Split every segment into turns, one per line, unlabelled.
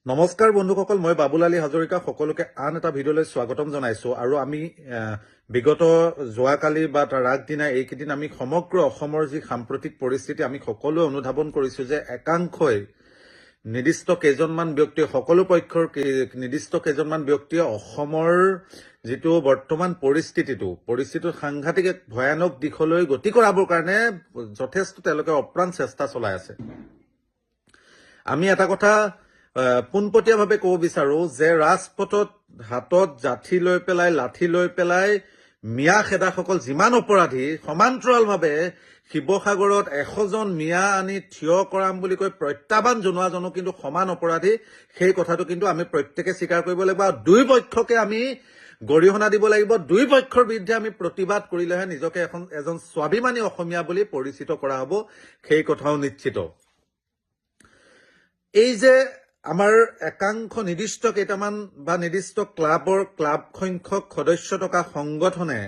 নমস্কাৰ বন্ধুসকল, মই বাবুলালী হাজৰিকা সকলোকে আন এটা ভিডিঅ'লৈ স্বাগতম জনাইছো। আৰু আমি বিগত যোৱাকালি বা তাৰ আগদিনা এইকেইদিন আমি সমগ্ৰ অসমৰ যি সাম্প্ৰতিক পৰিস্থিতি আমি সকলোৱে অনুধাৱন কৰিছো যে একাংশই নিৰ্দিষ্ট কেইজনমান ব্যক্তিয়ে সকলো পক্ষৰ নিৰ্দিষ্ট কেইজনমান ব্যক্তিয়ে অসমৰ যিটো বৰ্তমান পৰিস্থিতিটো সাংঘাতিক এক ভয়ানক দিশলৈ গতি কৰাবৰ কাৰণে যথেষ্ট তেওঁলোকে অপ্ৰাণ চেষ্টা চলাই আছে। আমি এটা কথা পোনপটীয়াভাৱে ক'ব বিচাৰো যে ৰাজপথত হাতত লাঠি লৈ পেলাই মিয়া খেদাসকল যিমান অপৰাধী, সমান্তৰালভাৱে শিৱসাগৰত 100জন মিয়া আনি থিয় কৰাম বুলি কৈ প্ৰত্যাহ্বান জনোৱাজনো কিন্তু সমান অপৰাধী। সেই কথাটো কিন্তু আমি প্ৰত্যেকে স্বীকাৰ কৰিব লাগিব আৰু দুই পক্ষকে আমি গৰিহণা দিব লাগিব। দুই পক্ষৰ বিৰুদ্ধে আমি প্ৰতিবাদ কৰিলেহে নিজকে এজন স্বাভিমানী অসমীয়া বুলি পৰিচিত কৰা হ'ব, সেই কথাও নিশ্চিত। এই যে আমাৰ একাংশ নিৰ্দিষ্ট কেইটামান বা নিৰ্দিষ্ট ক্লাব সংখ্যক সদস্য থকা সংগঠনে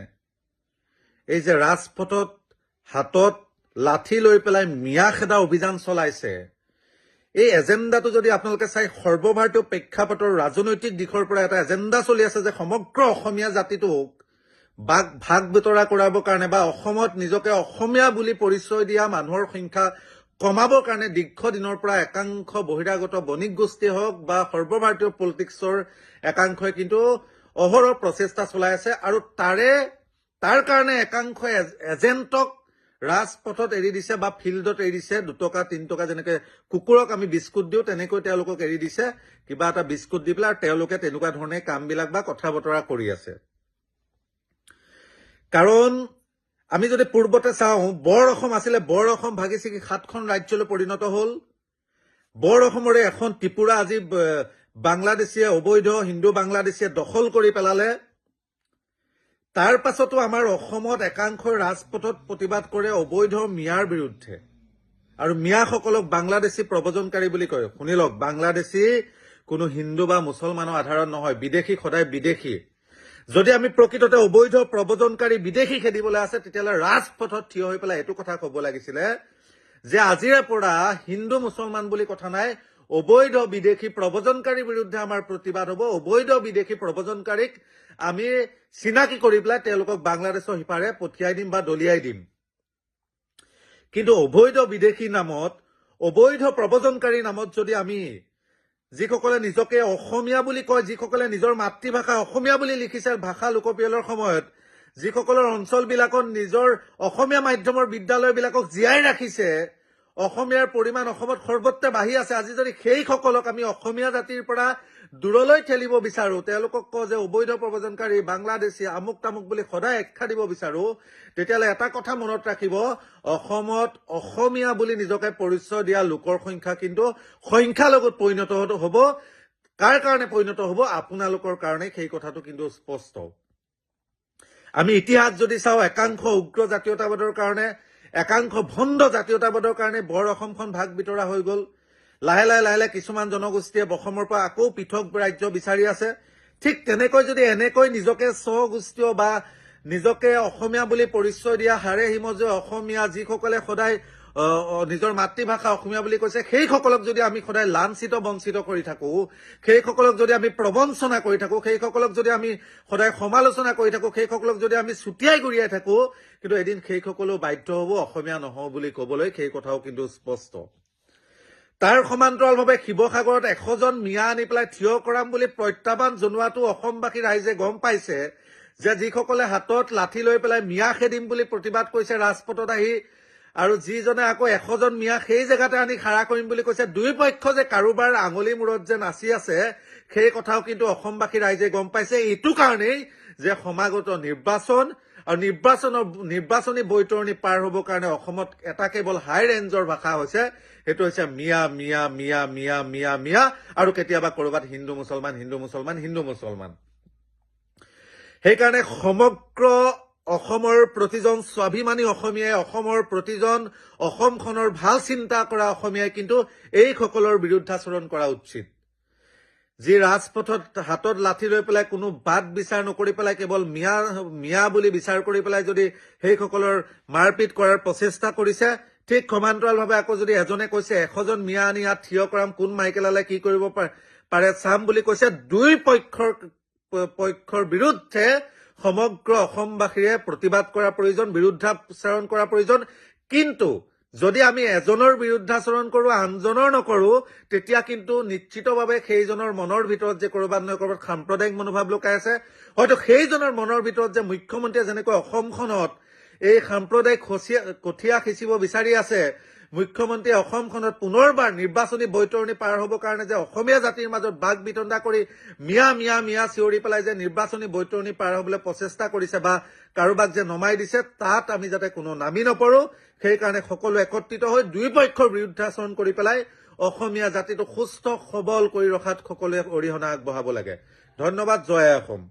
এই যে ৰাজপথত হাতত লাঠি লৈ পেলাই মিয়া খেদা অভিযান চলাইছে, এই এজেণ্ডাটো যদি আপোনালোকে চাই সৰ্বভাৰতীয় প্ৰেক্ষাপটৰ ৰাজনৈতিক দিশৰ পৰা এটা এজেণ্ডা চলি আছে যে সমগ্ৰ অসমীয়া জাতিটোক ভাগ বিতৰা কৰাবৰ কাৰণে বা অসমত নিজকে অসমীয়া বুলি পৰিচয় দিয়া মানুহৰ সংখ্যা কমাবৰ কাৰণে দীৰ্ঘদিনৰ পৰা একাংশ বহিৰাগত বণিক গোষ্ঠী হওক বা সৰ্বভাৰতীয় পলিটিক্সৰ একাংশই কিন্তু অহৰহ প্ৰচেষ্টা চলাই আছে। আৰু তাৰ কাৰণে একাংশ এজেণ্টক ৰাজপথত এৰি দিছে বা ফিল্ডত এৰি দিছে। 2 টকা 3 টকা যেনেকৈ কুকুৰক আমি বিস্কুট দিওঁ তেনেকৈ তেওঁলোকক এৰি দিছে, কিবা এটা বিস্কুট দি পেলাই। তেওঁলোকে তেনেকুৱা ধৰণে কামবিলাক বা কথা বতৰা কৰি আছে। কাৰণ আমি যদি পূৰ্বতে চাওঁ, বৰ অসম আছিলে, বৰ অসম ভাগি ছিগি 7খন ৰাজ্যলৈ পৰিণত হ'ল। বৰ অসমৰে এখন ত্ৰিপুৰা আজি বাংলাদেশীয়ে, অবৈধ হিন্দু বাংলাদেশীয়ে দখল কৰি পেলালে। তাৰ পাছতো আমাৰ অসমত একাংশই ৰাজপথত প্ৰতিবাদ কৰে অবৈধ মিয়াৰ বিৰুদ্ধে, আৰু মিয়াসকলক বাংলাদেশী প্ৰব্ৰজনকাৰী বুলি কয়। শুনি লওক, বাংলাদেশী কোনো হিন্দু বা মুছলমানৰ আধাৰত নহয়, বিদেশী সদায় বিদেশী। যদি আমি প্ৰকৃততে অবৈধ প্ৰব্ৰজনকাৰী বিদেশী খেদিবলৈ আছে, তেতিয়াহ'লে ৰাজপথত থিয় হৈ পেলাই এইটো কথা ক'ব লাগিছিলে যে আজিৰে পৰা হিন্দু মুছলমান বুলি কথা নাই, অবৈধ বিদেশী প্ৰব্ৰজনকাৰীৰ বিৰুদ্ধে আমাৰ প্ৰতিবাদ হ'ব। অবৈধ বিদেশী প্ৰব্ৰজনকাৰীক আমি চিনাকি কৰি পেলাই তেওঁলোকক বাংলাদেশৰ সিপাৰে পঠিয়াই দিম বা দলিয়াই দিম। কিন্তু অবৈধ বিদেশী নামত, অবৈধ প্ৰব্ৰজনকাৰীৰ নামত যদি আমি যিসকলে নিজকে অসমীয়া বুলি কয়, যিসকলে নিজৰ মাতৃভাষা অসমীয়া বুলি লিখিছে ভাষা লোকপিয়লৰ সময়ত, যিসকলৰ অঞ্চলবিলাকত নিজৰ অসমীয়া মাধ্যমৰ বিদ্যালয়বিলাকক জীয়াই ৰাখিছে, অসমীয়াৰ পৰিমাণ অসমত সৰ্বত্ৰে বাঢ়ি আছে, আজি যদি সেইসকলক আমি অসমীয়া জাতিৰ পৰা দূৰলৈ ঠেলিব বিচাৰো, তেওঁলোকক কওঁ যে অবৈধ প্ৰব্ৰজনকাৰী, বাংলাদেশী, আমুক তামুক বুলি সদায় আখ্যা দিব বিচাৰো, তেতিয়াহ'লে এটা কথা মনত ৰাখিব, অসমত অসমীয়া বুলি নিজকে পৰিচয় দিয়া লোকৰ সংখ্যা কিন্তু সংখ্যালঘুত পৰিণত হ'ব। কাৰ কাৰণে পৰিণত হ'ব? আপোনালোকৰ কাৰণে। সেই কথাটো কিন্তু স্পষ্ট। আমি ইতিহাস যদি চাওঁ, একাংশ উগ্ৰ জাতীয়তাবাদৰ কাৰণে, একাংশ ভণ্ড জাতীয়তাবাদৰ কাৰণে বৰ অসমখন ভাগ বিতৰা হৈ গ'ল। লাহে লাহে কিছুমান জনগোষ্ঠীয়ে অসমৰ পৰা আকৌ পৃথক ৰাজ্য বিচাৰি আছে। ঠিক তেনেকৈ যদি এনেকৈ নিজকে স্বগোষ্ঠীয় বা নিজকে অসমীয়া বুলি পৰিচয় দিয়া হাড়ে হিমজে অসমীয়া, যিসকলে সদায় নিজৰ মাতৃভাষা অসমীয়া বুলি কৈছে, সেইসকলক যদি আমি সদায় লাঞ্ছিত বঞ্চিত কৰি থাকো, সেইসকলক যদি আমি প্ৰবঞ্চনা কৰি থাকো, সেইসকলক যদি আমি সদায় সমালোচনা কৰি থাকো, সেইসকলক যদি আমি চুটিয়াই গুৰিয়াই থাকো, কিন্তু এদিন সেইসকলেও বাধ্য হ'ব অসমীয়া নহওঁ বুলি ক'বলৈ। সেই কথাও কিন্তু স্পষ্ট। তাৰ সমান্তৰালভাৱে শিৱসাগৰত 100জন মিয়া আনি পেলাই থিয় কৰাম বুলি প্ৰত্যাহ্বান জনোৱাটো অসমবাসী ৰাইজে গম পাইছে যে যিসকলে হাতত লাঠি লৈ পেলাই মিয়া খেদিম বুলি প্ৰতিবাদ কৰিছে ৰাজপথত আহি, আৰু যিজনে আকৌ 100জন মিয়া সেই জেগাতে আনি খাৰা কৰিম বুলি কৈছে, দুই পক্ষ যে কাৰোবাৰ আঙুলি মূৰত যে নাচি আছে, সেই কথাও কিন্তু অসমবাসী ৰাইজে গম পাইছে। এইটো কাৰণেই যে সমাগত নিৰ্বাচন আৰু নিৰ্বাচনী বৈতৰণি পাৰ হ'বৰ কাৰণে অসমত এটা কেৱল হাই ৰেঞ্জৰ ভাষা হৈছে, সেইটো হৈছে মিয়া মিয়া মিয়া মিয়া মিয়া মিয়া, আৰু কেতিয়াবা ক'ৰবাত হিন্দু মুছলমান হিন্দু মুছলমান হিন্দু মুছলমান। সেইকাৰণে সমগ্ৰ অসমৰ প্ৰতিজন স্বাভিমানী অসমীয়াই, অসমৰ প্ৰতিজন অসমখনৰ ভাল চিন্তা কৰা অসমীয়াই কিন্তু এইসকলৰ বিৰুদ্ধাচৰণ কৰা উচিত। যি ৰাজপথত হাতত লাঠি লৈ পেলাই কোনো বাদ বিচাৰ নকৰি পেলাই কেৱল মিয়া বুলি বিচাৰ কৰি পেলাই যদি সেইসকলৰ মাৰপিট কৰাৰ প্ৰচেষ্টা কৰিছে, ঠিক সমান্তৰালভাৱে আকৌ যদি এজনে কৈছে 100 জন মিয়া আনি ইয়াত থিয় কৰাম, কোন মাইকেলালে কি কৰিব পাৰে চাম বুলি কৈছে, দুই পক্ষৰ বিৰুদ্ধে সমগ্ৰ অসমবাসীয়ে প্ৰতিবাদ কৰাৰ প্ৰয়োজন, বিৰুদ্ধাচৰণ কৰাৰ প্ৰয়োজন। কিন্তু যদি আমি এজনৰ বিৰুদ্ধাচৰণ কৰোঁ, আনজনৰ নকৰোঁ, তেতিয়া কিন্তু নিশ্চিতভাৱে সেইজনৰ মনৰ ভিতৰত যে ক'ৰবাত নহয় ক'ৰবাত সাম্প্ৰদায়িক মনোভাৱ লুকাই আছে, হয়তো সেইজনৰ মনৰ ভিতৰত যে মুখ্যমন্ত্ৰীয়ে যেনেকৈ অসমখনত এই সাম্প্ৰদায়িক কঠীয়া সিঁচিব বিচাৰি আছে, মুখ্যমন্ত্ৰীয়ে অসমখনত পুনৰবাৰ নিৰ্বাচনী বৈতৰণি পাৰ হ'বৰ কাৰণে যে অসমীয়া জাতিৰ মাজত বাক বিতণ্ডা কৰি মিয়া চিঞৰি পেলাই যে নিৰ্বাচনী বৈতৰণি পাৰ হ'বলৈ প্ৰচেষ্টা কৰিছে বা কাৰোবাক যে নমাই দিছে, তাত আমি যাতে কোনো নামি নপৰোঁ, সেইকাৰণে সকলো একত্ৰিত হৈ দুই পক্ষৰ বিৰুদ্ধাচৰণ কৰি পেলাই অসমীয়া জাতিটো সুস্থ সবল কৰি ৰখাত সকলোৱে অৰিহণা আগবঢ়াব লাগে। ধন্যবাদ। জয় অসম।